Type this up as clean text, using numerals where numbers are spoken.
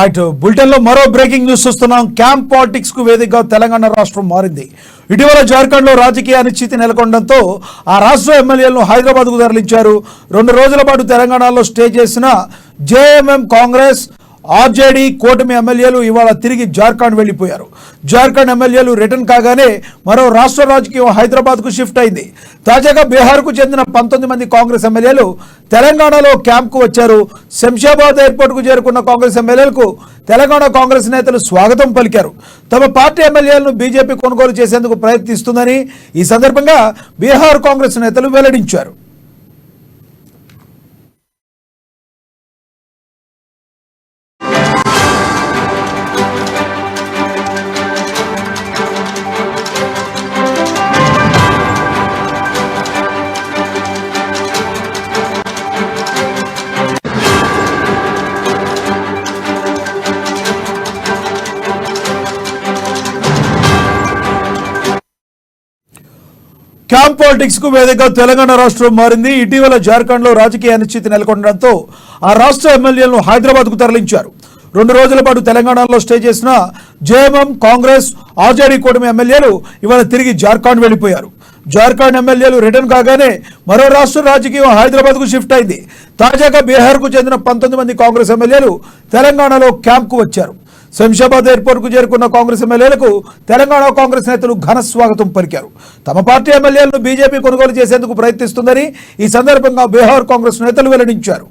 అటు బులెటిన్లో మరో బ్రేకింగ్ న్యూస్ చూస్తున్నాం. క్యాంప్ పాలిటిక్స్ కు వేదికగా తెలంగాణ రాష్ట్రం మారింది. ఇటీవల జార్ఖండ్లో రాజకీయ అనిశ్చితి నెలకొనడంతో ఆ రాష్ట్ర ఎమ్మెల్యేలను హైదరాబాద్కు తరలించారు. 2 రోజుల పాటు తెలంగాణలో స్టే చేసిన జేఎంఎం, కాంగ్రెస్, ఆర్జేడీ కూటమి ఎమ్మెల్యేలు ఇవాళ తిరిగి జార్ఖండ్ వెళ్లిపోయారు. జార్ఖండ్ ఎమ్మెల్యేలు రిటర్న్ కాగానే మరో రాష్ట్ర రాజకీయం హైదరాబాద్కు షిఫ్ట్ అయింది. తాజాగా బీహార్కు చెందిన 19 మంది కాంగ్రెస్ ఎమ్మెల్యేలు తెలంగాణలో క్యాంప్కు వచ్చారు. శంషాబాద్ ఎయిర్పోర్ట్కు చేరుకున్న కాంగ్రెస్ ఎమ్మెల్యేలకు తెలంగాణ కాంగ్రెస్ నేతలు స్వాగతం పలికారు. తమ పార్టీ ఎమ్మెల్యేలను బీజేపీ కొనుగోలు చేసేందుకు ప్రయత్నిస్తుందని ఈ సందర్భంగా బీహార్ కాంగ్రెస్ నేతలు వెల్లడించారు. క్యాంప్ పాలిటిక్స్ కు వేదికగా తెలంగాణ రాష్ట్రం మారింది. ఇటీవల జార్ఖండ్లో రాజకీయ అనిశ్చితి నెలకొనడంతో ఆ రాష్ట్ర ఎమ్మెల్యేలను హైదరాబాద్కు తరలించారు. 2 రోజుల పాటు తెలంగాణలో స్టే చేసిన జేఎంఎం, కాంగ్రెస్, ఆర్జేడీ కూటమి ఎమ్మెల్యేలు ఇవాళ తిరిగి జార్ఖండ్ వెళ్లిపోయారు. జార్ఖండ్ ఎమ్మెల్యేలు రిటర్న్ కాగానే మరో రాష్ట్ర రాజకీయం హైదరాబాద్కు షిఫ్ట్ అయింది. తాజాగా బీహార్కు చెందిన 19 మంది కాంగ్రెస్ ఎమ్మెల్యేలు తెలంగాణలో క్యాంప్కు వచ్చారు. శంషాబాద్ ఎయిర్పోర్ట్కు చేరుకున్న కాంగ్రెస్ ఎమ్మెల్యేలకు తెలంగాణ కాంగ్రెస్ నేతలు ఘన స్వాగతం పలికారు. తమ పార్టీ ఎమ్మెల్యేలను బీజేపీ కొనుగోలు చేసేందుకు ప్రయత్నిస్తుందని ఈ సందర్భంగా బీహార్ కాంగ్రెస్ నేతలు వెల్లడించారు.